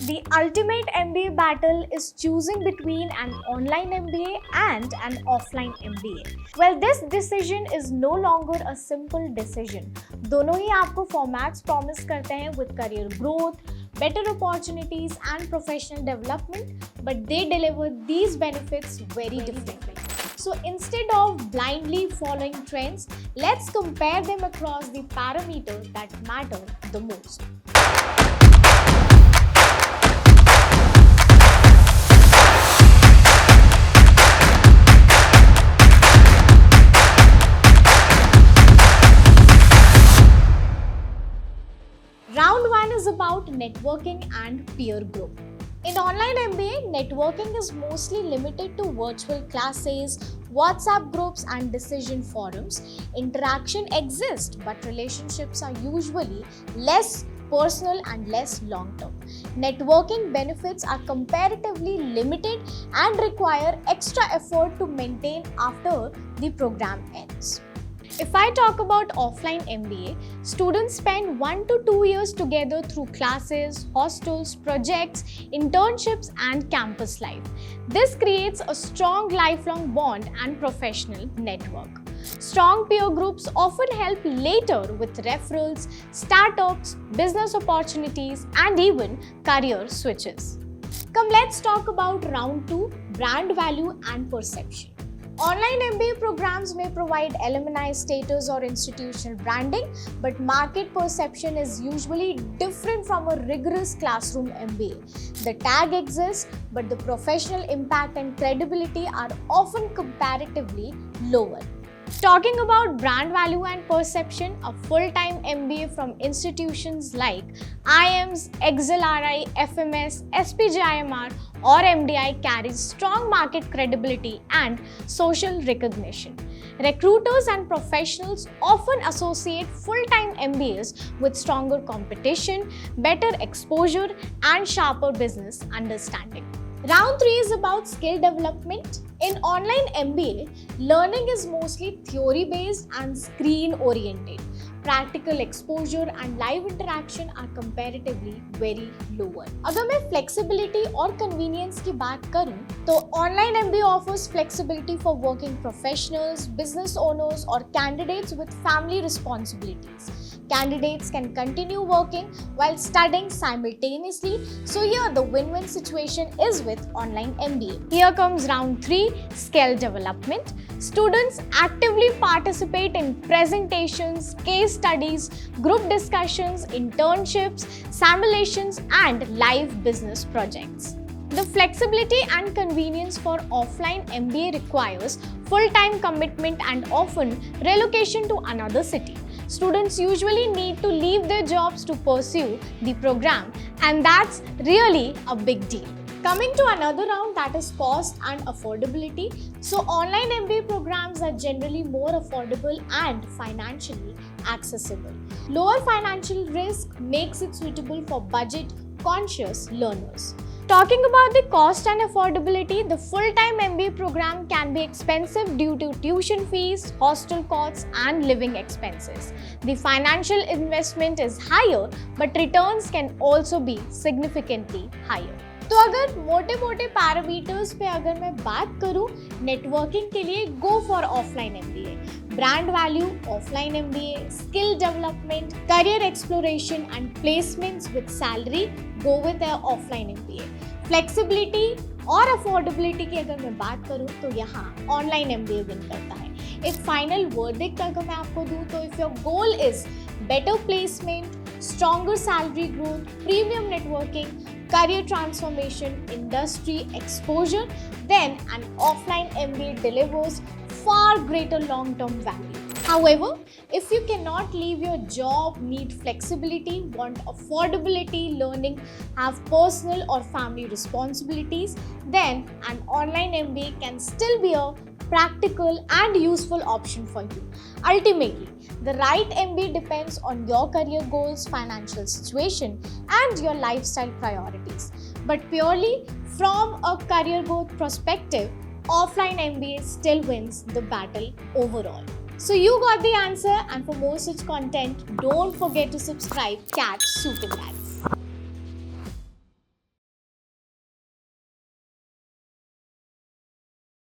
The ultimate MBA battle is choosing between an online MBA and an offline MBA. Well, this decision is no longer a simple decision. दोनों ही आपको formats promise करते हैं with career growth, better opportunities and professional development, but they deliver these benefits very differently. So instead of blindly following trends, let's compare them across the parameters that matter the most. Round 1 is about networking and peer group. In online MBA, networking is mostly limited to virtual classes, WhatsApp groups, and decision forums. Interaction exists, but relationships are usually less personal and less long term. Networking benefits are comparatively limited and require extra effort to maintain after the program ends. If I talk about offline MBA, students spend 1 to 2 years together through classes, hostels, projects, internships, and campus life. This creates a strong lifelong bond and professional network. Strong peer groups often help later with referrals, startups, business opportunities, and even career switches. Come, let's talk about round 2, brand value and perception. Online MBA programs may provide alumni status or institutional branding, but market perception is usually different from a rigorous classroom MBA. The tag exists, but the professional impact and credibility are often comparatively lower. Talking about brand value and perception, a full-time MBA from institutions like IIMS, XLRI, FMS, SPJIMR, or MDI carries strong market credibility and social recognition. Recruiters and professionals often associate full-time MBAs with stronger competition, better exposure, and sharper business understanding. Round 3 is about skill development. In online MBA, learning is mostly theory-based and screen-oriented. Practical exposure and live interaction are comparatively very lower. अगर मैं flexibility और convenience की बात करूँ, तो online MBA offers flexibility for working professionals, business owners, or candidates with family responsibilities. Candidates can continue working while studying simultaneously. So here the win-win situation is with online MBA. Here comes round 3, skill development. Students actively participate in presentations, case studies, group discussions, internships, simulations, and live business projects. The flexibility and convenience for offline MBA requires full-time commitment and often relocation to another city. Students usually need to leave their jobs to pursue the program, and that's really a big deal. Coming to another round, that is cost and affordability. So online MBA programs are generally more affordable and financially accessible. Lower financial risk makes it suitable for budget-conscious learners. Talking about the cost and affordability, the full-time MBA program can be expensive due to tuition fees, hostel costs, and living expenses. The financial investment is higher, but returns can also be significantly higher. तो अगर मोटे मोटे parameters पे अगर मैं बात करूं, networking के लिए go for offline MBA, brand value offline MBA, skill development, career exploration and placements with salary, go with offline MBA. Flexibility और अफोर्डेबिलिटी की अगर मैं बात करूं, तो यहाँ ऑनलाइन MBA विन करता है. एक फाइनल वर्डिक्ट अगर मैं आपको दूं, तो if your goal is better placement, stronger salary growth, premium networking, career transformation, industry exposure, then an offline MBA delivers far greater long-term value. However, if you cannot leave your job, need flexibility, want affordability, learning, have personal or family responsibilities, then an online MBA can still be a practical and useful option for you. Ultimately, the right MBA depends on your career goals, financial situation, and your lifestyle priorities. But purely from a career growth perspective, offline MBA still wins the battle overall. So you got the answer, and for more such content, don't forget to subscribe. Catch Super Life.